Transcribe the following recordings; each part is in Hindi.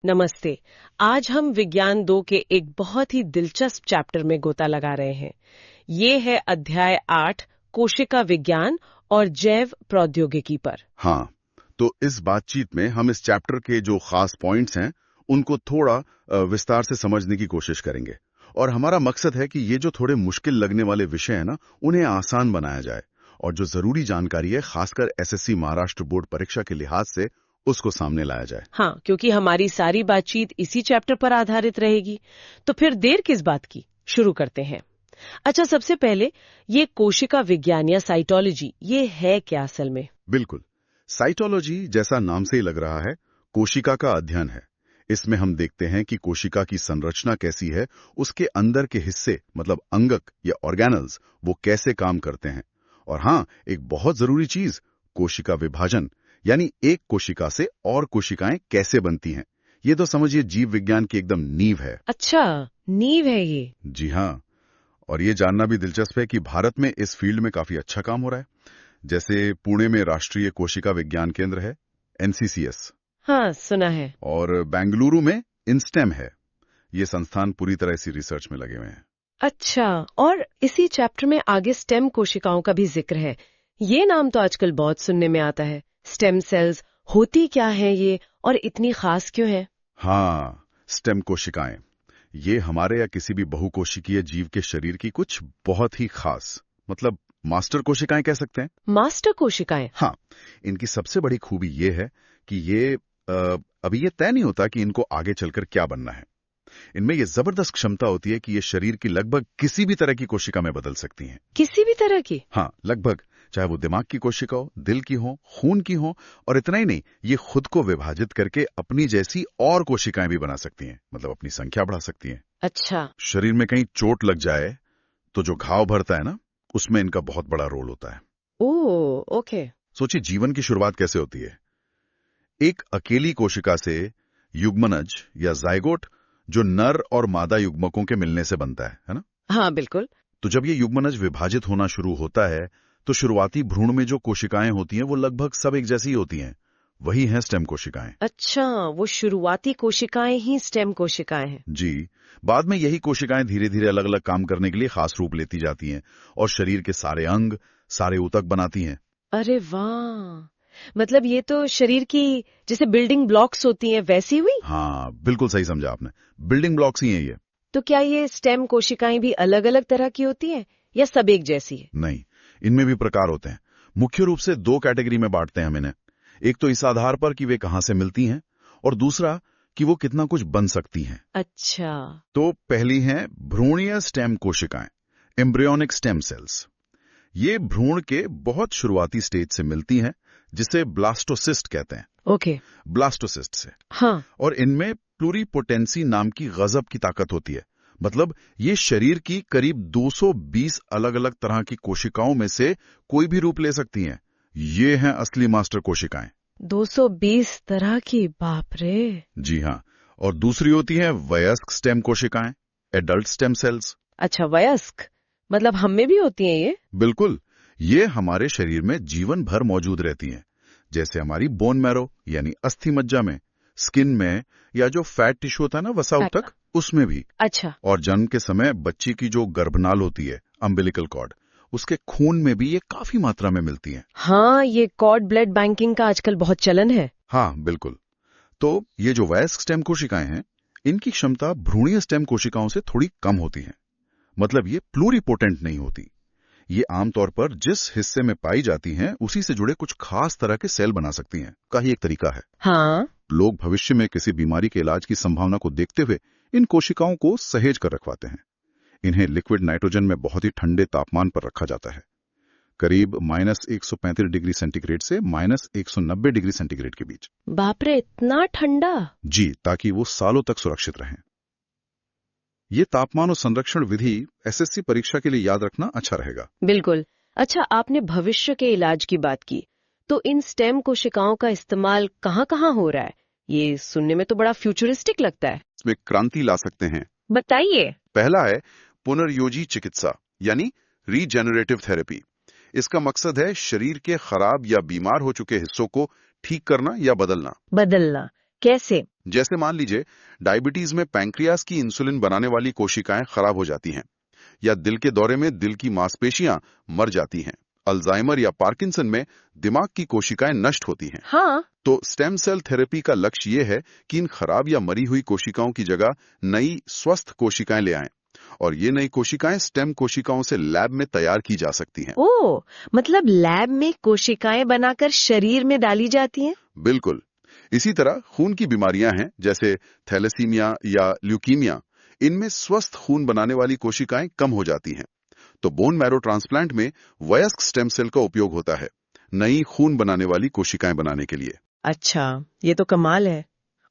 नमस्ते। आज हम विज्ञान 2 के एक बहुत ही दिलचस्प चैप्टर में गोता लगा रहे हैं। ये है अध्याय 8 कोशिका विज्ञान और जैव प्रौद्योगिकी पर। हाँ, तो इस बातचीत में हम इस चैप्टर के जो खास पॉइंट्स हैं उनको थोड़ा विस्तार से समझने की कोशिश करेंगे। और हमारा मकसद है कि ये जो थोड़े मुश्किल लगने वाले विषय हैं ना, उन्हें आसान बनाया जाए और जो जरूरी जानकारी है खासकर एसएससी महाराष्ट्र बोर्ड परीक्षा के लिहाज से उसको सामने लाया जाए। हाँ, क्योंकि हमारी सारी बातचीत इसी चैप्टर पर आधारित रहेगी, तो फिर देर किस बात की, शुरू करते हैं। अच्छा, सबसे पहले ये कोशिका विज्ञान या साइटोलॉजी, ये है क्या असल में? बिल्कुल, साइटोलॉजी जैसा नाम से ही लग रहा है, कोशिका का अध्ययन है। इसमें हम देखते हैं कि कोशिका की संरचना कैसी है, उसके अंदर के हिस्से मतलब अंगक या ऑर्गेनल्स वो कैसे काम करते हैं। और हाँ, एक बहुत जरूरी चीज, कोशिका विभाजन, यानी एक कोशिका से और कोशिकाएं कैसे बनती हैं। ये तो समझिए जीव विज्ञान की एकदम नींव है। अच्छा, नींव है ये। जी हाँ, और ये जानना भी दिलचस्प है कि भारत में इस फील्ड में काफी अच्छा काम हो रहा है। जैसे पुणे में राष्ट्रीय कोशिका विज्ञान केंद्र है, एनसीसीएस, हाँ, सुना है। और बेंगलुरु में इंस्टेम है। ये संस्थान पूरी तरह इसी रिसर्च में लगे हुए हैं। अच्छा, और इसी चैप्टर में आगे स्टेम कोशिकाओं का भी जिक्र है। ये नाम तो आजकल बहुत सुनने में आता है। स्टेम सेल्स होती क्या है ये, और इतनी खास क्यों है? हाँ, स्टेम कोशिकाएं, ये हमारे या किसी भी बहुकोशिकीय जीव के शरीर की कुछ बहुत ही खास, मतलब मास्टर कोशिकाएं कह सकते हैं। मास्टर कोशिकाएं? हाँ, इनकी सबसे बड़ी खूबी ये है कि ये अभी ये तय नहीं होता कि इनको आगे चलकर क्या बनना है। इनमें ये जबरदस्त क्षमता होती है कि ये शरीर की लगभग किसी भी तरह की कोशिका में बदल सकती हैं। किसी भी तरह की? हाँ, लगभग, चाहे वो दिमाग की कोशिका हो, दिल की हो, खून की हो, और इतना ही नहीं, ये खुद को विभाजित करके अपनी जैसी और कोशिकाएं भी बना सकती हैं, मतलब अपनी संख्या बढ़ा सकती हैं। अच्छा। शरीर में कहीं चोट लग जाए तो जो घाव भरता है ना, उसमें इनका बहुत बड़ा रोल होता है। ओह, ओके। सोचिए जीवन की शुरुआत कैसे होती है। एक अकेली कोशिका से युग्मनज या जाइगोट, जो नर और मादा युग्मकों के मिलने से बनता है ना? हाँ, बिल्कुल। तो जब ये युग्मनज विभाजित होना शुरू होता है तो शुरुआती भ्रूण में जो कोशिकाएं होती हैं वो लगभग सब एक जैसी होती हैं। वही हैं स्टेम कोशिकाएं। अच्छा, वो शुरुआती कोशिकाएं ही स्टेम कोशिकाएं हैं। जी, बाद में यही कोशिकाएं धीरे धीरे अलग अलग काम करने के लिए खास रूप लेती जाती हैं और शरीर के सारे अंग, सारे ऊतक बनाती हैं। अरे वाह, मतलब ये तो शरीर की जैसे बिल्डिंग ब्लॉक्स होती हैं वैसी हुई। हाँ, बिल्कुल सही समझा आपने, बिल्डिंग ब्लॉक्स ही हैं ये। तो क्या ये स्टेम कोशिकाएं भी अलग अलग तरह की होती हैं या सब एक जैसी है? नहीं, इनमें भी प्रकार होते हैं। मुख्य रूप से दो कैटेगरी में बांटते हैं हम इन्हें। एक तो इस आधार पर कि वे कहां से मिलती हैं, और दूसरा कि वो कितना कुछ बन सकती हैं। अच्छा। तो पहली हैं भ्रूणीय स्टेम कोशिकाएं, एम्ब्रियोनिक स्टेम सेल्स। ये भ्रूण के बहुत शुरुआती स्टेज से मिलती हैं, जिसे ब्लास्टोसिस्ट कहते हैं। ओके। ब्लास्टोसिस्ट से। हाँ। और इनमें प्लूरिपोटेंसी नाम की गजब की ताकत होती है। मतलब ये शरीर की करीब 220 अलग अलग तरह की कोशिकाओं में से कोई भी रूप ले सकती हैं। ये हैं असली मास्टर कोशिकाएं। 220 तरह की? बाप रे। जी हाँ, और दूसरी होती है वयस्क स्टेम कोशिकाएं, एडल्ट स्टेम सेल्स। अच्छा, वयस्क मतलब हम में भी होती हैं ये? बिल्कुल, ये हमारे शरीर में जीवन भर मौजूद रहती हैं, जैसे हमारी बोन मैरो यानी अस्थि मज्जा में, स्किन में, या जो फैट टिश्यू होता है ना वसा ऊतक, उसमें भी। अच्छा। और जन्म के समय बच्ची की जो गर्भनाल होती है, अम्बिलिकल कॉर्ड, उसके खून में भी ये काफी मात्रा में मिलती हैं। हाँ, ये कॉर्ड ब्लड बैंकिंग का आजकल बहुत चलन है। हाँ, बिल्कुल। तो ये जो वयस्क स्टेम कोशिकाएं हैं, इनकी क्षमता भ्रूणीय स्टेम कोशिकाओं से थोड़ी कम होती है। मतलब ये प्लूरिपोटेंट नहीं होती। ये आमतौर पर जिस हिस्से में पाई जाती हैं उसी से जुड़े कुछ खास तरह के सेल बना सकती हैं, का ही एक तरीका है। हाँ। लोग भविष्य में किसी बीमारी के इलाज की संभावना को देखते हुए इन कोशिकाओं को सहेज कर रखवाते हैं। इन्हें लिक्विड नाइट्रोजन में बहुत ही ठंडे तापमान पर रखा जाता है, करीब -135 डिग्री सेंटीग्रेड से -190 डिग्री सेंटीग्रेड के बीच। बाप रे, इतना ठंडा? जी, ताकि वो सालों तक सुरक्षित रहें। ये तापमान और संरक्षण विधि एसएससी परीक्षा के लिए याद रखना अच्छा रहेगा। बिल्कुल। अच्छा, आपने भविष्य के इलाज की बात की, तो इन स्टेम कोशिकाओं का इस्तेमाल कहाँ-कहाँ हो रहा है? ये सुनने में तो बड़ा फ्यूचरिस्टिक लगता है। इसमें क्रांति ला सकते हैं। बताइए। पहला है पुनर्योजी चिकित्सा, यानी रीजेनरेटिव थेरेपी। इसका मकसद है शरीर के खराब या बीमार हो चुके हिस्सों को ठीक करना या बदलना। बदलना? कैसे? जैसे मान लीजिए डायबिटीज में पैंक्रियास की इंसुलिन बनाने वाली कोशिकाएं खराब हो जाती हैं, या दिल के दौरे में दिल की मांसपेशियां मर जाती हैं, अल्जाइमर या पार्किंसन में दिमाग की कोशिकाएं नष्ट होती हैं। हाँ। तो स्टेम सेल थेरेपी का लक्ष्य ये है कि इन खराब या मरी हुई कोशिकाओं की जगह नई स्वस्थ कोशिकाएं ले आएं, और ये नई कोशिकाएं स्टेम कोशिकाओं से लैब में तैयार की जा सकती हैं। ओह, मतलब लैब में कोशिकाएं बनाकर शरीर में डाली जाती हैं? बिल्कुल। इसी तरह खून की बीमारियां हैं, जैसे थैलेसीमिया या ल्यूकीमिया, इनमें स्वस्थ खून बनाने वाली कोशिकाएं कम हो जाती हैं। तो बोन मैरो ट्रांसप्लांट में वयस्क स्टेम सेल का उपयोग होता है नई खून बनाने वाली कोशिकाएं बनाने के लिए। अच्छा, ये तो कमाल है।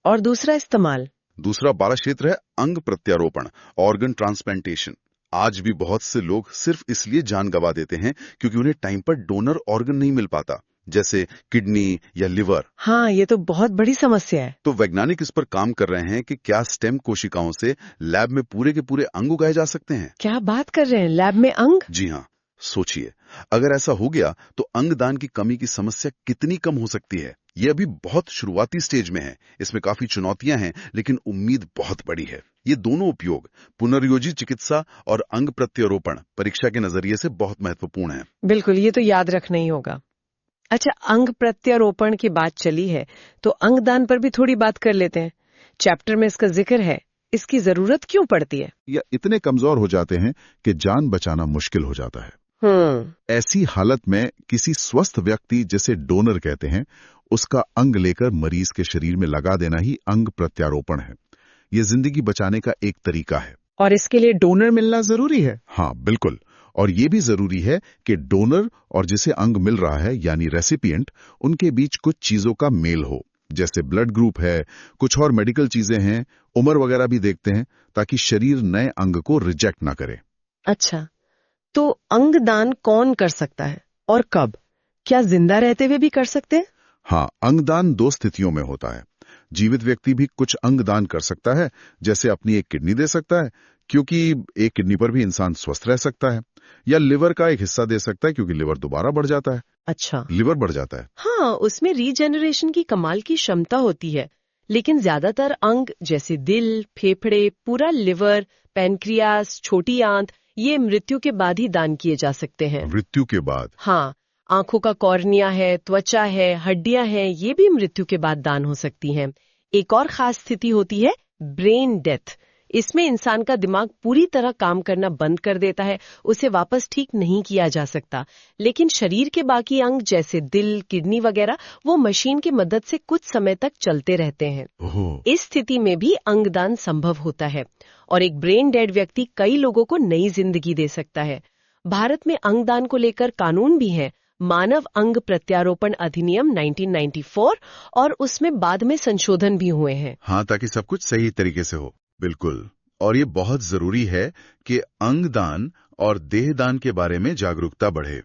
और दूसरा इस्तेमाल? दूसरा बड़ा क्षेत्र है अंग प्रत्यारोपण, ऑर्गन ट्रांसप्लांटेशन। आज भी बहुत से लोग सिर्फ इसलिए जान गंवा देते हैं क्योंकि उन्हें टाइम पर डोनर ऑर्गन नहीं मिल पाता, जैसे किडनी या लिवर। हाँ, ये तो बहुत बड़ी समस्या है। तो वैज्ञानिक इस पर काम कर रहे हैं कि क्या स्टेम कोशिकाओं से लैब में पूरे के पूरे अंग उगाए जा सकते हैं। क्या बात कर रहे हैं, लैब में अंग? जी हाँ, सोचिए, अगर ऐसा हो गया तो अंगदान की कमी की समस्या कितनी कम हो सकती है। ये अभी बहुत शुरुआती स्टेज में है, इसमें काफी चुनौतियां हैं, लेकिन उम्मीद बहुत बड़ी है। ये दोनों उपयोग, पुनर्योजी चिकित्सा और अंग प्रत्यारोपण, परीक्षा के नजरिए से बहुत महत्वपूर्ण है। बिल्कुल, ये तो याद रखना ही होगा। अच्छा, अंग प्रत्यारोपण की बात चली है तो अंगदान पर भी थोड़ी बात कर लेते हैं। चैप्टर में इसका जिक्र है, इसकी जरूरत क्यों पड़ती है? या इतने कमजोर हो जाते हैं कि जान बचाना मुश्किल हो जाता है। ऐसी हालत में किसी स्वस्थ व्यक्ति, जिसे डोनर कहते हैं, उसका अंग लेकर मरीज के शरीर में लगा देना ही अंग प्रत्यारोपण है। ये जिंदगी बचाने का एक तरीका है। और इसके लिए डोनर मिलना जरूरी है? हाँ, बिल्कुल। और ये भी जरूरी है कि डोनर और जिसे अंग मिल रहा है यानी रेसिपिएंट, उनके बीच कुछ चीजों का मेल हो, जैसे ब्लड ग्रुप है, कुछ और मेडिकल चीजें हैं, उम्र वगैरह भी देखते हैं, ताकि शरीर नए अंग को रिजेक्ट ना करे। अच्छा, तो अंगदान कौन कर सकता है और कब? क्या जिंदा रहते हुए भी कर सकते हैं? हाँ, अंगदान दो स्थितियों में होता है। जीवित व्यक्ति भी कुछ अंगदान कर सकता है, जैसे अपनी एक किडनी दे सकता है, क्योंकि एक किडनी पर भी इंसान स्वस्थ रह सकता है, या लिवर का एक हिस्सा दे सकता है, क्योंकि लिवर दोबारा बढ़ जाता है। अच्छा, लिवर बढ़ जाता है। हाँ, उसमें रीजेनरेशन की कमाल की क्षमता होती है, लेकिन ज्यादातर अंग जैसे दिल, फेफड़े, पूरा लिवर, पैनक्रियास, छोटी आंत, ये मृत्यु के बाद ही दान किए जा सकते हैं। मृत्यु के बाद? हाँ, आंखों का कॉर्निया है, त्वचा है, हड्डियां हैं, ये भी मृत्यु के बाद दान हो सकती हैं। एक और खास स्थिति होती है ब्रेन डेथ। इसमें इंसान का दिमाग पूरी तरह काम करना बंद कर देता है, उसे वापस ठीक नहीं किया जा सकता, लेकिन शरीर के बाकी अंग जैसे दिल, किडनी वगैरह, वो मशीन की मदद से कुछ समय तक चलते रहते हैं। इस स्थिति में भी अंगदान संभव होता है, और एक ब्रेन डेड व्यक्ति कई लोगों को नई जिंदगी दे सकता है। भारत में अंगदान को लेकर कानून भी है, मानव अंग प्रत्यारोपण अधिनियम 1994, और उसमें बाद में संशोधन भी हुए हैं। हाँ, ताकि सब कुछ सही तरीके से हो। बिल्कुल। और ये बहुत जरूरी है कि अंगदान और देहदान के बारे में जागरूकता बढ़े।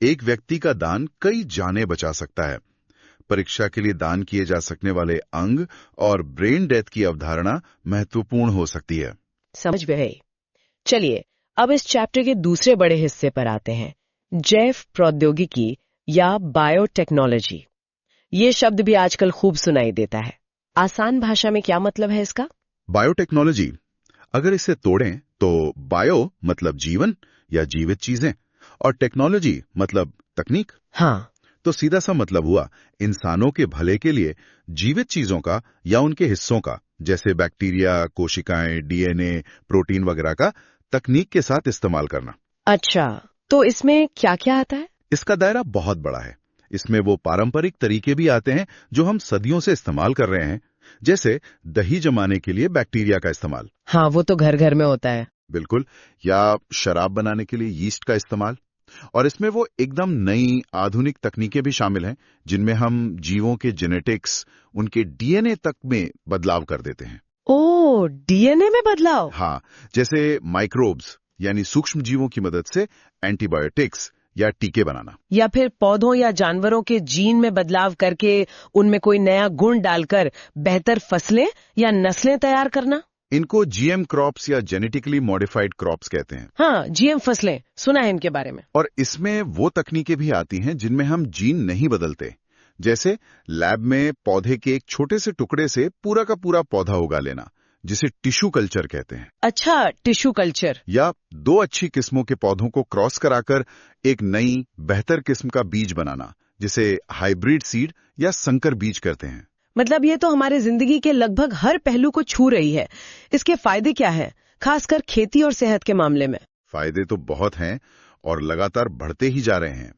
एक व्यक्ति का दान कई जानें बचा सकता है। परीक्षा के लिए दान किए जा सकने वाले अंग और ब्रेन डेथ की अवधारणा महत्वपूर्ण हो सकती है। समझ गए। चलिए, अब इस चैप्टर के दूसरे बड़े हिस्से पर आते हैं, जैव प्रौद्योगिकी या बायोटेक्नोलॉजी। ये शब्द भी आजकल खूब सुनाई देता है। आसान भाषा में क्या मतलब है इसका? बायोटेक्नोलॉजी, अगर इसे तोड़ें तो बायो मतलब जीवन या जीवित चीजें, और टेक्नोलॉजी मतलब तकनीक। हाँ, तो सीधा सा मतलब हुआ इंसानों के भले के लिए जीवित चीजों का या उनके हिस्सों का, जैसे बैक्टीरिया, कोशिकाएं, डीएनए, प्रोटीन वगैरह का तकनीक के साथ इस्तेमाल करना। अच्छा, तो इसमें क्या क्या आता है? इसका दायरा बहुत बड़ा है। इसमें वो पारंपरिक तरीके भी आते हैं जो हम सदियों से इस्तेमाल कर रहे हैं, जैसे दही जमाने के लिए बैक्टीरिया का इस्तेमाल। हाँ, वो तो घर घर में होता है। बिल्कुल। या शराब बनाने के लिए यीस्ट का इस्तेमाल। और इसमें वो एकदम नई आधुनिक तकनीकें भी शामिल हैं, जिनमें हम जीवों के जेनेटिक्स, उनके डीएनए तक में बदलाव कर देते हैं। ओह, डीएनए में बदलाव? हाँ, जैसे माइक्रोब्स यानी सूक्ष्म जीवों की मदद से एंटीबायोटिक्स या टीके बनाना, या फिर पौधों या जानवरों के जीन में बदलाव करके उनमें कोई नया गुण डालकर बेहतर फसलें या नस्लें तैयार करना। इनको जीएम क्रॉप्स या जेनेटिकली मॉडिफाइड क्रॉप्स कहते हैं। हाँ, जीएम फसलें, सुना है इनके बारे में। और इसमें वो तकनीकें भी आती हैं जिनमें हम जीन नहीं बदलते, जैसे लैब में पौधे के एक छोटे से टुकड़े से पूरा का पूरा पौधा उगा लेना, जिसे टिश्यू कल्चर कहते हैं। अच्छा, टिश्यू कल्चर। या दो अच्छी किस्मों के पौधों को क्रॉस कराकर एक नई बेहतर किस्म का बीज बनाना, जिसे हाइब्रिड सीड या संकर बीज कहते हैं। मतलब ये तो हमारे जिंदगी के लगभग हर पहलू को छू रही है। इसके फायदे क्या है, खासकर खेती और सेहत के मामले में? फायदे तो बहुत हैं और लगातार बढ़ते ही जा रहे हैं।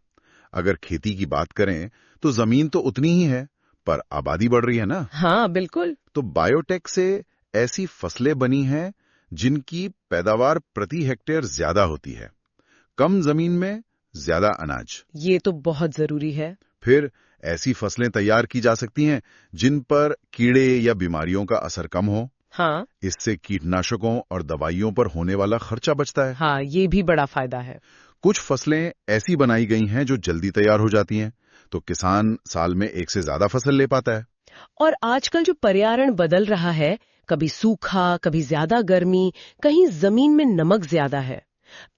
अगर खेती की बात करें तो जमीन तो उतनी ही है, पर आबादी बढ़ रही है ना। हाँ बिल्कुल। तो बायोटेक से ऐसी फसलें बनी हैं जिनकी पैदावार प्रति हेक्टेयर ज्यादा होती है, कम जमीन में ज्यादा अनाज। ये तो बहुत जरूरी है। फिर ऐसी फसलें तैयार की जा सकती हैं जिन पर कीड़े या बीमारियों का असर कम हो। हाँ। इससे कीटनाशकों और दवाइयों पर होने वाला खर्चा बचता है। हाँ, ये भी बड़ा फायदा है। कुछ फसलें ऐसी बनाई गई हैं जो जल्दी तैयार हो जाती हैं, तो किसान साल में एक से ज्यादा फसल ले पाता है। और आजकल जो पर्यावरण बदल रहा है, कभी सूखा, कभी ज्यादा गर्मी, कहीं जमीन में नमक ज्यादा है,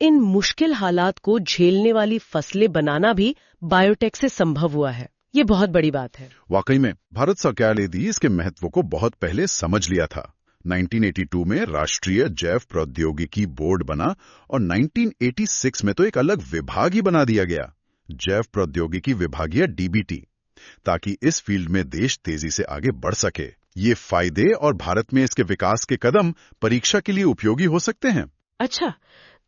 इन मुश्किल हालात को झेलने वाली फसलें बनाना भी बायोटेक से संभव हुआ है। ये बहुत बड़ी बात है। वाकई में भारत सरकार ने भी इसके महत्व को बहुत पहले समझ लिया था। 1982 में राष्ट्रीय जैव प्रौद्योगिकी बोर्ड बना और 1986 में तो एक अलग विभाग ही बना दिया गया, जैव प्रौद्योगिकी विभाग या डीबीटी, ताकि इस फील्ड में देश तेजी से आगे बढ़ सके। ये फायदे और भारत में इसके विकास के कदम परीक्षा के लिए उपयोगी हो सकते हैं। अच्छा,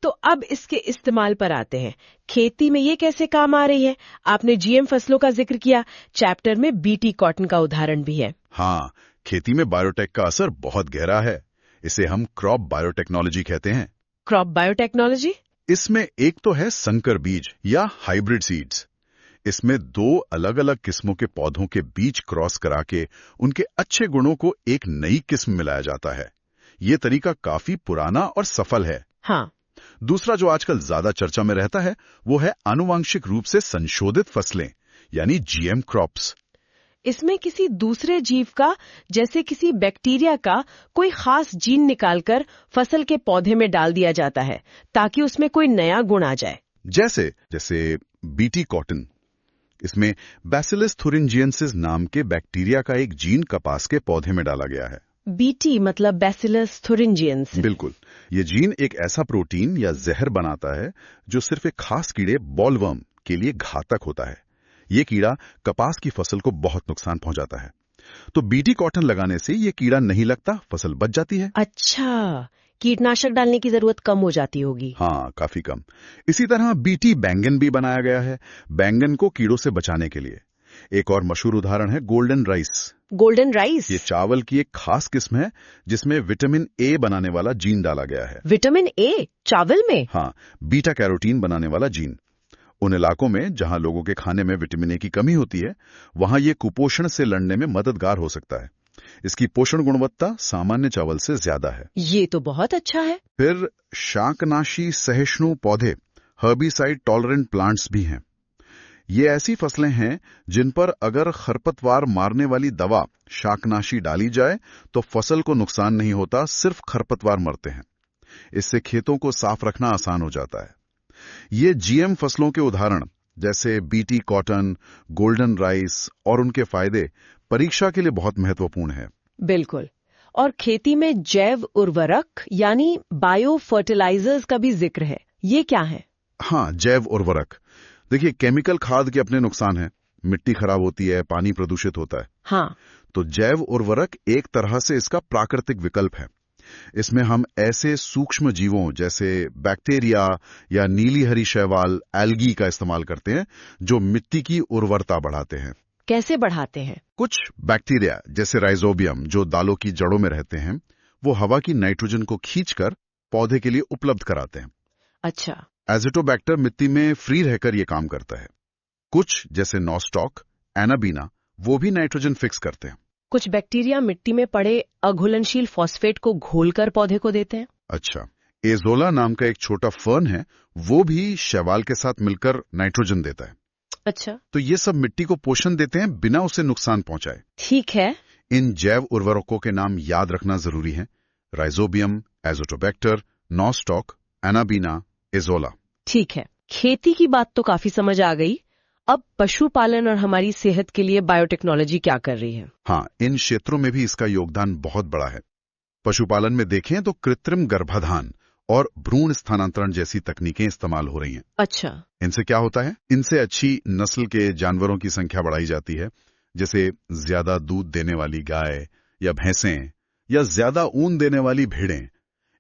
तो अब इसके इस्तेमाल पर आते हैं। खेती में ये कैसे काम आ रही है? आपने जीएम फसलों का जिक्र किया, चैप्टर में बीटी कॉटन का उदाहरण भी है। हाँ, खेती में बायोटेक का असर बहुत गहरा है। इसे हम क्रॉप बायोटेक्नोलॉजी कहते हैं। Crop biotechnology? इसमें एक तो है संकर बीज या हाइब्रिड सीड्स। इसमें दो अलग अलग किस्मों के पौधों के बीज क्रॉस करा के उनके अच्छे गुणों को एक नई किस्म मिलाया जाता है। ये तरीका काफी पुराना और सफल है। हाँ। दूसरा जो आजकल ज्यादा चर्चा में रहता है वो है आनुवांशिक रूप से संशोधित फसलें, यानी जीएम क्रॉप्स। इसमें किसी दूसरे जीव का, जैसे किसी बैक्टीरिया का कोई खास जीन निकालकर फसल के पौधे में डाल दिया जाता है ताकि उसमें कोई नया गुण आ जाए। जैसे बीटी कॉटन, इसमें बैसिलस थुरिंजिएंसिस नाम के बैक्टीरिया का एक जीन कपास के पौधे में डाला गया है। बीटी मतलब बैसिलस थुरिंजिएंसिस। बिल्कुल। ये जीन एक ऐसा प्रोटीन या जहर बनाता है जो सिर्फ एक खास कीड़े बॉलवर्म के लिए घातक होता है। ये कीड़ा कपास की फसल को बहुत नुकसान पहुंचाता है। तो बीटी कॉटन लगाने से ये कीड़ा नहीं लगता, फसल बच जाती है। अच्छा, कीटनाशक डालने की जरूरत कम हो जाती होगी। हाँ, काफी कम। इसी तरह बीटी बैंगन भी बनाया गया है, बैंगन को कीड़ों से बचाने के लिए। एक और मशहूर उदाहरण है गोल्डन राइस। Golden rice? ये चावल की एक खास किस्म है जिसमें विटामिन ए बनाने वाला जीन डाला गया है। विटामिन ए चावल में? हाँ, बीटा कैरोटीन बनाने वाला जीन। उन इलाकों में जहां लोगों के खाने में विटामिन ए की कमी होती है, वहां ये कुपोषण से लड़ने में मददगार हो सकता है। इसकी पोषण गुणवत्ता सामान्य चावल से ज्यादा है। ये तो बहुत अच्छा है। फिर शाकनाशी सहिष्णु पौधे, हर्बिसाइड टॉलरेंट प्लांट्स भी हैं। ये ऐसी फसलें हैं जिन पर अगर खरपतवार मारने वाली दवा शाकनाशी डाली जाए तो फसल को नुकसान नहीं होता, सिर्फ खरपतवार मरते हैं। इससे खेतों को साफ रखना आसान हो जाता है। ये जीएम फसलों के उदाहरण जैसे बीटी कॉटन, गोल्डन राइस और उनके फायदे परीक्षा के लिए बहुत महत्वपूर्ण है। बिल्कुल। और खेती में जैव उर्वरक यानी बायो फर्टिलाइजर्स का भी जिक्र है, ये क्या है? हाँ, जैव उर्वरक। देखिए, केमिकल खाद के अपने नुकसान हैं, मिट्टी खराब होती है, पानी प्रदूषित होता है। हाँ। तो जैव उर्वरक एक तरह से इसका प्राकृतिक विकल्प है। इसमें हम ऐसे सूक्ष्म जीवों जैसे बैक्टीरिया या नीली हरी शैवाल, एल्गी का इस्तेमाल करते हैं जो मिट्टी की उर्वरता बढ़ाते हैं। कैसे बढ़ाते हैं? कुछ बैक्टीरिया जैसे राइजोबियम जो दालों की जड़ों में रहते हैं, वो हवा की नाइट्रोजन को खींचकर पौधे के लिए उपलब्ध कराते हैं। अच्छा। एजिटोबैक्टर मिट्टी में फ्री रहकर ये काम करता है। कुछ जैसे नॉस्टॉक, एनाबीना, वो भी नाइट्रोजन फिक्स करते हैं। कुछ बैक्टीरिया मिट्टी में पड़े अघुलनशील फॉस्फेट को घोलकर पौधे को देते हैं। अच्छा, एजोला नाम का एक छोटा फर्न है, वो भी शैवाल के साथ मिलकर नाइट्रोजन देता है। अच्छा। तो ये सब मिट्टी को पोषण देते हैं बिना उसे नुकसान पहुंचाए। ठीक है। इन जैव उर्वरकों के नाम याद रखना जरूरी है: rhizobium, Azotobacter, nostoc, anabaena, azolla. ठीक है, खेती की बात तो काफी समझ आ गई। अब पशुपालन और हमारी सेहत के लिए बायोटेक्नोलॉजी क्या कर रही है? हाँ, इन क्षेत्रों में भी इसका योगदान बहुत बड़ा है। पशुपालन में देखें तो कृत्रिम गर्भाधान और भ्रूण स्थानांतरण जैसी तकनीकें इस्तेमाल हो रही हैं। अच्छा। इनसे क्या होता है? इनसे अच्छी नस्ल के जानवरों की संख्या बढ़ाई जाती है, जैसे ज्यादा दूध देने वाली गाय या भैंसें या ज्यादा ऊन देने वाली भेड़ें।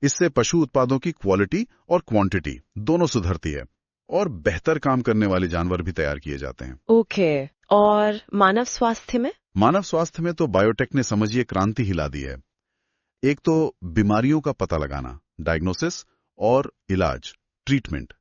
इससे पशु उत्पादों की क्वालिटी और क्वांटिटी दोनों सुधरती है और बेहतर काम करने वाले जानवर भी तैयार किए जाते हैं। ओके। और मानव स्वास्थ्य में? मानव स्वास्थ्य में तो बायोटेक ने समझिए क्रांति हिला दी है। एक तो बीमारियों का पता लगाना, डायग्नोसिस और इलाज, ट्रीटमेंट।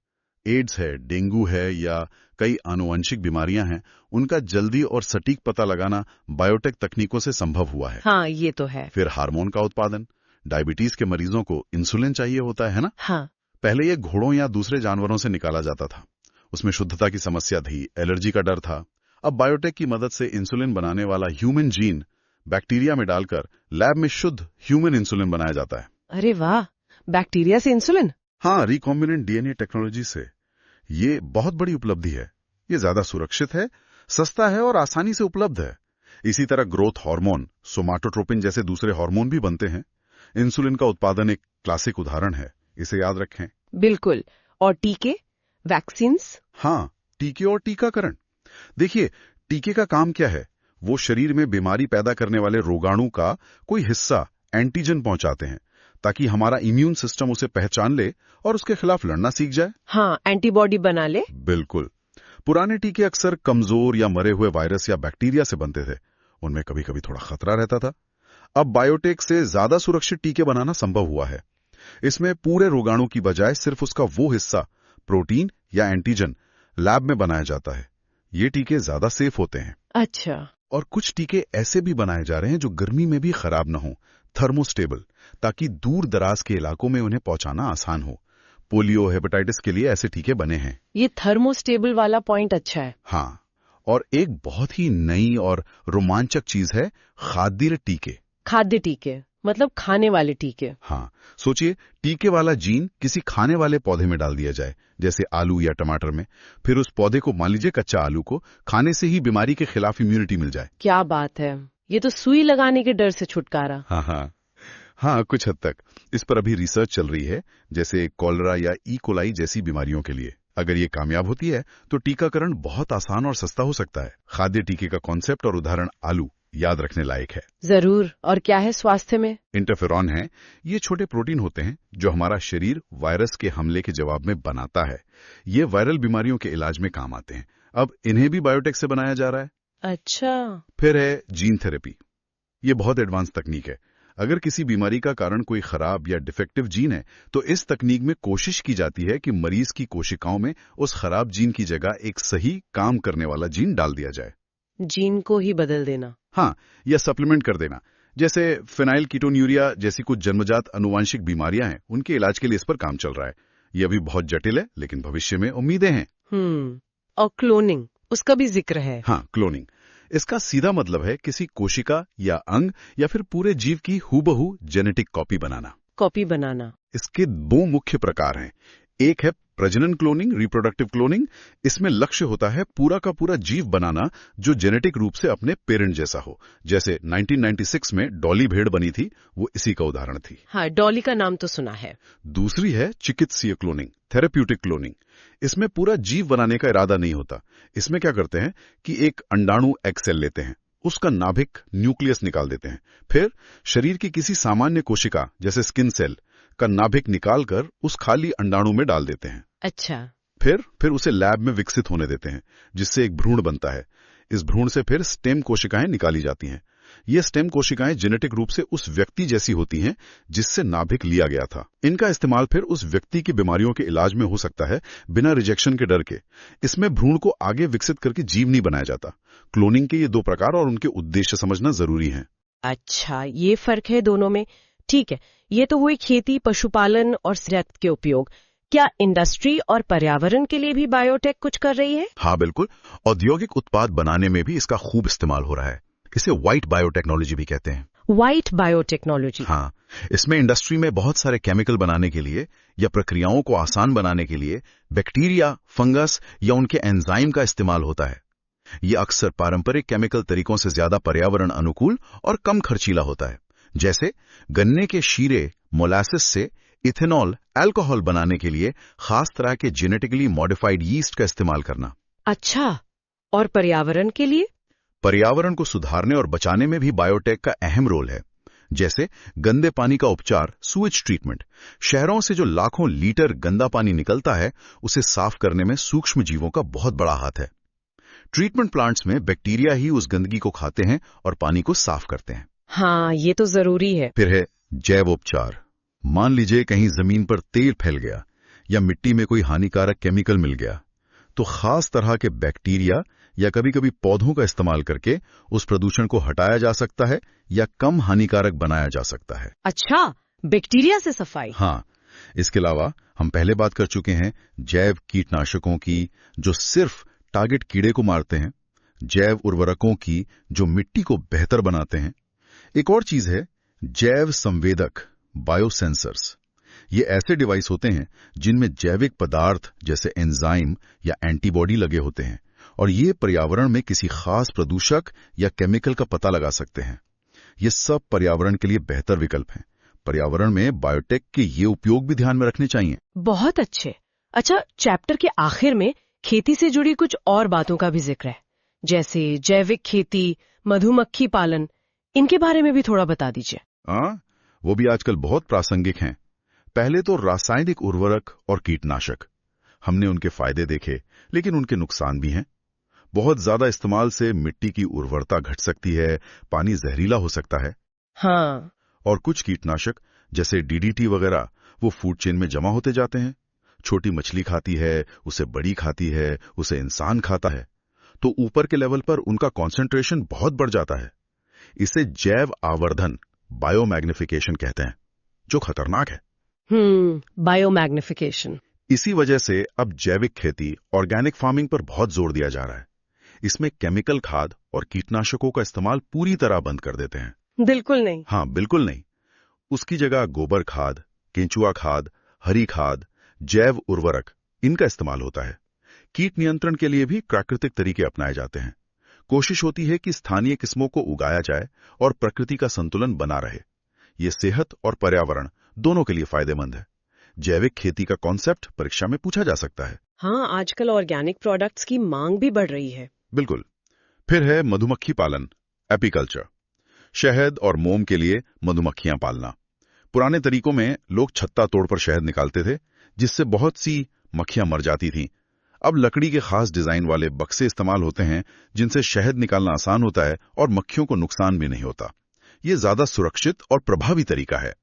एड्स है, डेंगू है या कई आनुवंशिक बीमारियां हैं, उनका जल्दी और सटीक पता लगाना बायोटेक तकनीकों से संभव हुआ है। हाँ, ये तो है। फिर हार्मोन का उत्पादन, डायबिटीज के मरीजों को इंसुलिन चाहिए होता है ना? हाँ। पहले ये घोड़ों या दूसरे जानवरों से निकाला जाता था, उसमें शुद्धता की समस्या थी, एलर्जी का डर था। अब बायोटेक की मदद से इंसुलिन बनाने वाला ह्यूमन जीन बैक्टीरिया में डालकर लैब में शुद्ध ह्यूमन इंसुलिन बनाया जाता है। अरे वाह, बैक्टीरिया से इंसुलिन? हाँ, रिकॉम्बिनेंट डीएनए टेक्नोलॉजी से। ये बहुत बड़ी उपलब्धि है। ये ज्यादा सुरक्षित है, सस्ता है और आसानी से उपलब्ध है। इसी तरह ग्रोथ हार्मोन, सोमाटोट्रोपिन जैसे दूसरे हार्मोन भी बनते हैं। इंसुलिन का उत्पादन एक क्लासिक उदाहरण है, इसे याद रखें। बिल्कुल। और टीके, वैक्सीन्स? हाँ, टीके और टीकाकरण। देखिए, टीके का काम क्या है? वो शरीर में बीमारी पैदा करने वाले रोगाणु का कोई हिस्सा, एंटीजन पहुंचाते हैं, ताकि हमारा इम्यून सिस्टम उसे पहचान ले और उसके खिलाफ लड़ना सीख जाए। हाँ, एंटीबॉडी बना ले। बिल्कुल। पुराने टीके अक्सर कमजोर या मरे हुए वायरस या बैक्टीरिया से बनते थे, उनमें कभी कभी थोड़ा खतरा रहता था। अब बायोटेक से ज्यादा सुरक्षित टीके बनाना संभव हुआ है। इसमें पूरे रोगाणु की बजाय सिर्फ उसका वो हिस्सा, प्रोटीन या एंटीजन, लैब में बनाया जाता है। ये टीके ज्यादा सेफ होते हैं। अच्छा। और कुछ टीके ऐसे भी बनाए जा रहे हैं जो गर्मी में भी खराब न हो, थर्मोस्टेबल, ताकि दूर दराज के इलाकों में उन्हें पहुंचाना आसान हो। पोलियो, हेपेटाइटिस के लिए ऐसे टीके बने हैं। ये थर्मोस्टेबल वाला पॉइंट अच्छा है। हाँ, और एक बहुत ही नई और रोमांचक चीज है खाद्य टीके। खाद्य टीके मतलब खाने वाले टीके? हाँ, सोचिए, टीके वाला जीन किसी खाने वाले पौधे में डाल दिया जाए, जैसे आलू या टमाटर में। फिर उस पौधे को, मान लीजिए कच्चा आलू को, खाने से ही बीमारी के खिलाफ इम्यूनिटी मिल जाए। क्या बात है, ये तो सुई लगाने के डर से छुटकारा। हाँ, कुछ हद तक। इस पर अभी रिसर्च चल रही है, जैसे कॉलरा या ई कोलाई जैसी बीमारियों के लिए। अगर ये कामयाब होती है तो टीकाकरण बहुत आसान और सस्ता हो सकता है। खाद्य टीके का कॉन्सेप्ट और उदाहरण आलू याद रखने लायक है। जरूर। और क्या है स्वास्थ्य में? इंटरफेरॉन है। ये छोटे प्रोटीन होते हैं जो हमारा शरीर वायरस के हमले के जवाब में बनाता है। ये वायरल बीमारियों के इलाज में काम आते हैं। अब इन्हें भी बायोटेक से बनाया जा रहा है। अच्छा। फिर है जीन थेरेपी। ये बहुत एडवांस तकनीक है। अगर किसी बीमारी का कारण कोई खराब या डिफेक्टिव जीन है, तो इस तकनीक में कोशिश की जाती है कि मरीज की कोशिकाओं में उस खराब जीन की जगह एक सही काम करने वाला जीन डाल दिया जाए। जीन को ही बदल देना? हाँ, या सप्लीमेंट कर देना। जैसे फिनाइल कीटोन्यूरिया जैसी कुछ जन्मजात अनुवांशिक बीमारियां हैं, उनके इलाज के लिए इस पर काम चल रहा है। यह अभी बहुत जटिल है, लेकिन भविष्य में उम्मीदें हैं। और क्लोनिंग, उसका भी जिक्र है? हाँ, क्लोनिंग। इसका सीधा मतलब है किसी कोशिका या अंग या फिर पूरे जीव की हूबहू जेनेटिक कॉपी बनाना। कॉपी बनाना। इसके दो मुख्य प्रकार हैं। एक है प्रजनन क्लोनिंग, रिप्रोडक्टिव क्लोनिंग। इसमें लक्ष्य होता है पूरा का पूरा जीव बनाना जो जेनेटिक रूप से अपने पेरेंट जैसा हो। जैसे 1996 में डॉली भेड़ बनी थी, वो इसी का उदाहरण थी। हाँ, डॉली का नाम तो सुना है। दूसरी है चिकित्सीय क्लोनिंग, थेरेप्यूटिक क्लोनिंग। इसमें पूरा जीव बनाने का इरादा नहीं होता। इसमें क्या करते हैं कि एक अंडाणु एग सेल लेते हैं, उसका नाभिक न्यूक्लियस निकाल देते हैं। फिर शरीर की किसी सामान्य कोशिका जैसे स्किन सेल का नाभिक निकालकर उस खाली अंडाणु में डाल देते हैं। अच्छा। फिर उसे लैब में विकसित होने देते हैं, जिससे एक भ्रूण बनता है। इस भ्रूण से फिर स्टेम कोशिकाएं निकाली जाती हैं। ये स्टेम कोशिकाएं जेनेटिक रूप से उस व्यक्ति जैसी होती हैं जिससे नाभिक लिया गया था। इनका इस्तेमाल फिर उस व्यक्ति की बीमारियों के इलाज में हो सकता है, बिना रिजेक्शन के डर के। इसमें भ्रूण को आगे विकसित करके जीव नहीं बनाया जाता। क्लोनिंग के ये दो प्रकार और उनके उद्देश्य समझना जरूरी है। अच्छा, ये फर्क है दोनों में। ठीक है, ये तो हुई खेती, पशुपालन और सेहत के उपयोग। क्या इंडस्ट्री और पर्यावरण के लिए भी बायोटेक कुछ कर रही है? हाँ, बिल्कुल। औद्योगिक उत्पाद बनाने में भी इसका खूब इस्तेमाल हो रहा है। इसे व्हाइट बायोटेक्नोलॉजी भी कहते हैं। White biotechnology. हाँ, इसमें इंडस्ट्री में बहुत सारे केमिकल बनाने के लिए या प्रक्रियाओं को आसान बनाने के लिए बैक्टीरिया, फंगस या उनके एंजाइम का इस्तेमाल होता है। ये अक्सर पारंपरिक केमिकल तरीकों से ज्यादा पर्यावरण अनुकूल और कम खर्चीला होता है। जैसे गन्ने के शीरे मोलासिस से इथेनॉल, अल्कोहल बनाने के लिए खास तरह के जेनेटिकली मॉडिफाइड यीस्ट का इस्तेमाल करना। अच्छा, और पर्यावरण के लिए? पर्यावरण को सुधारने और बचाने में भी बायोटेक का अहम रोल है। जैसे गंदे पानी का उपचार, सुएज ट्रीटमेंट। शहरों से जो लाखों लीटर गंदा पानी निकलता है, उसे साफ करने में सूक्ष्म जीवों का बहुत बड़ा हाथ है। ट्रीटमेंट प्लांट्स में बैक्टीरिया ही उस गंदगी को खाते हैं और पानी को साफ करते हैं। हाँ, ये तो जरूरी है। फिर है जैवोपचार। मान लीजिए कहीं जमीन पर तेल फैल गया या मिट्टी में कोई हानिकारक केमिकल मिल गया, तो खास तरह के बैक्टीरिया या कभी-कभी पौधों का इस्तेमाल करके उस प्रदूषण को हटाया जा सकता है या कम हानिकारक बनाया जा सकता है। अच्छा, बैक्टीरिया से सफाई। हाँ, इसके अलावा हम पहले बात कर चुके हैं जैव कीटनाशकों की, जो सिर्फ टारगेट कीड़े को मारते हैं, जैव उर्वरकों की, जो मिट्टी को बेहतर बनाते हैं। एक और चीज है जैव संवेदक, बायोसेंसर्स। ये ऐसे डिवाइस होते हैं जिनमें जैविक पदार्थ जैसे एंजाइम या एंटीबॉडी लगे होते हैं और ये पर्यावरण में किसी खास प्रदूषक या केमिकल का पता लगा सकते हैं। ये सब पर्यावरण के लिए बेहतर विकल्प हैं। पर्यावरण में बायोटेक के ये उपयोग भी ध्यान में रखने चाहिए। बहुत अच्छे। अच्छा, चैप्टर के आखिर में खेती से जुड़ी कुछ और बातों का भी जिक्र है, जैसे जैविक खेती, मधुमक्खी पालन। इनके बारे में भी थोड़ा बता दीजिए। वो भी आजकल बहुत प्रासंगिक हैं। पहले तो रासायनिक उर्वरक और कीटनाशक, हमने उनके फायदे देखे, लेकिन उनके नुकसान भी हैं। बहुत ज्यादा इस्तेमाल से मिट्टी की उर्वरता घट सकती है, पानी जहरीला हो सकता है। हाँ, और कुछ कीटनाशक जैसे डीडीटी वगैरह वो फूड चेन में जमा होते जाते हैं। छोटी मछली खाती है, उसे बड़ी खाती है, उसे इंसान खाता है, तो ऊपर के लेवल पर उनका कॉन्सेंट्रेशन बहुत बढ़ जाता है। इसे जैव आवर्धन, बायोमैग्निफिकेशन कहते हैं, जो खतरनाक है। बायोमैग्निफिकेशन। इसी वजह से अब जैविक खेती, ऑर्गेनिक फार्मिंग पर बहुत जोर दिया जा रहा है। इसमें केमिकल खाद और कीटनाशकों का इस्तेमाल पूरी तरह बंद कर देते हैं। बिल्कुल नहीं। हाँ, बिल्कुल नहीं। उसकी जगह गोबर खाद, केंचुआ खाद, हरी खाद, जैव उर्वरक, इनका इस्तेमाल होता है। कीट नियंत्रण के लिए भी प्राकृतिक तरीके अपनाए जाते हैं। कोशिश होती है कि स्थानीय किस्मों को उगाया जाए और प्रकृति का संतुलन बना रहे। ये सेहत और पर्यावरण दोनों के लिए फायदेमंद है। जैविक खेती का कॉन्सेप्ट परीक्षा में पूछा जा सकता है। हाँ, आजकल ऑर्गेनिक प्रोडक्ट्स की मांग भी बढ़ रही है। बिल्कुल। फिर है मधुमक्खी पालन, एपीकल्चर। शहद और मोम के लिए मधुमक्खियां पालना। पुराने तरीकों में लोग छत्ता तोड़कर शहद निकालते थे, जिससे बहुत सी मक्खियां मर जाती थीं। अब लकड़ी के खास डिजाइन वाले बक्से इस्तेमाल होते हैं, जिनसे शहद निकालना आसान होता है और मक्खियों को नुकसान भी नहीं होता। ये ज्यादा सुरक्षित और प्रभावी तरीका है।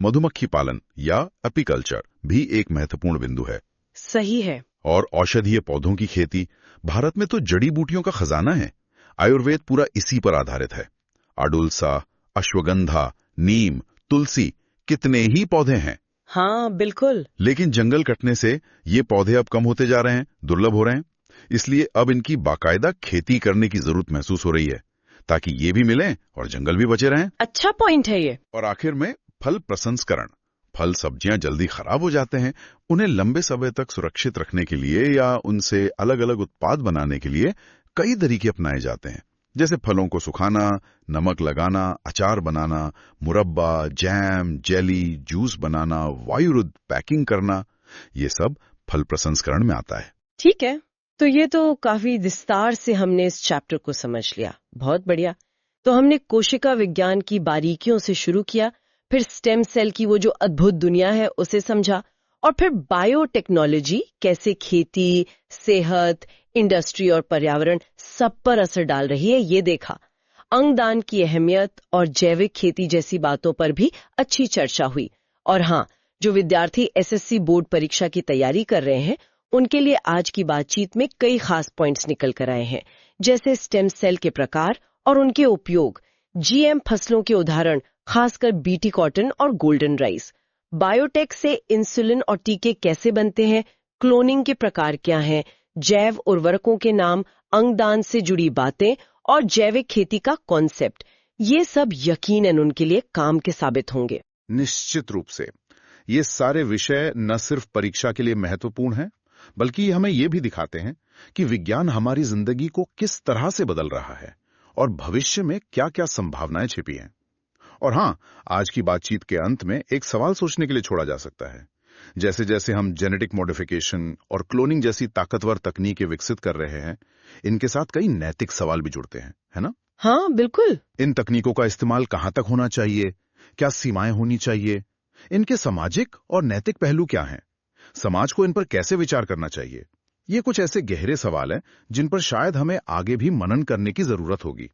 मधुमक्खी पालन या एपीकल्चर भी एक महत्वपूर्ण बिंदु है। सही है। और औषधीय पौधों की खेती। भारत में तो जड़ी बूटियों का खजाना है। आयुर्वेद पूरा इसी पर आधारित है। अडुलसा, अश्वगंधा, नीम, तुलसी, कितने ही पौधे हैं। हाँ, बिल्कुल। लेकिन जंगल कटने से ये पौधे अब कम होते जा रहे हैं, दुर्लभ हो रहे हैं। इसलिए अब इनकी बाकायदा खेती करने की जरूरत महसूस हो रही है, ताकि ये भी मिलें और जंगल भी बचे रहें। अच्छा पॉइंट है ये। और आखिर में फल प्रसंस्करण। फल सब्जियां जल्दी खराब हो जाते हैं, उन्हें लंबे समय तक सुरक्षित रखने के लिए या उनसे अलग अलग उत्पाद बनाने के लिए कई तरीके अपनाए जाते हैं। जैसे फलों को सुखाना, नमक लगाना, अचार बनाना, मुरब्बा, जैम, जेली, जूस बनाना, वायुरुद्ध पैकिंग करना, ये सब फल प्रसंस्करण में आता है। ठीक है, तो ये तो काफी विस्तार से हमने इस चैप्टर को समझ लिया। बहुत बढ़िया। तो हमने कोशिका विज्ञान की बारीकियों से शुरू किया, फिर स्टेम सेल की वो जो अद्भुत दुनिया है उसे समझा, और फिर बायोटेक्नोलॉजी कैसे खेती, सेहत, इंडस्ट्री और पर्यावरण सब पर असर डाल रही है ये देखा। अंगदान की अहमियत और जैविक खेती जैसी बातों पर भी अच्छी चर्चा हुई। और हाँ, जो विद्यार्थी एसएससी बोर्ड परीक्षा की तैयारी कर रहे हैं, उनके लिए आज की बातचीत में कई खास पॉइंट्स निकल कर आए हैं, जैसे स्टेम सेल के प्रकार और उनके उपयोग, जीएम फसलों के उदाहरण, खासकर बीटी कॉटन और गोल्डन राइस, बायोटेक से इंसुलिन और टीके कैसे बनते हैं, क्लोनिंग के प्रकार क्या हैं, जैव उर्वरकों के नाम, अंगदान से जुड़ी बातें और जैविक खेती का कॉन्सेप्ट। ये सब यकीनन उनके लिए काम के साबित होंगे। निश्चित रूप से ये सारे विषय न सिर्फ परीक्षा के लिए महत्वपूर्ण हैं, बल्कि हमें ये भी दिखाते हैं कि विज्ञान हमारी जिंदगी को किस तरह से बदल रहा है और भविष्य में क्या-क्या संभावनाएं छिपी हैं। और हां, आज की बातचीत के अंत में एक सवाल सोचने के लिए छोड़ा जा सकता है। जैसे जैसे हम जेनेटिक मॉडिफिकेशन और क्लोनिंग जैसी ताकतवर तकनीकें विकसित कर रहे हैं, इनके साथ कई नैतिक सवाल भी जुड़ते हैं, है ना? हाँ, बिल्कुल। इन तकनीकों का इस्तेमाल कहां तक होना चाहिए? क्या सीमाएं होनी चाहिए? इनके सामाजिक और नैतिक पहलू क्या हैं? समाज को इन पर कैसे विचार करना चाहिए? ये कुछ ऐसे गहरे सवाल हैं जिन पर शायद हमें आगे भी मनन करने की जरूरत होगी।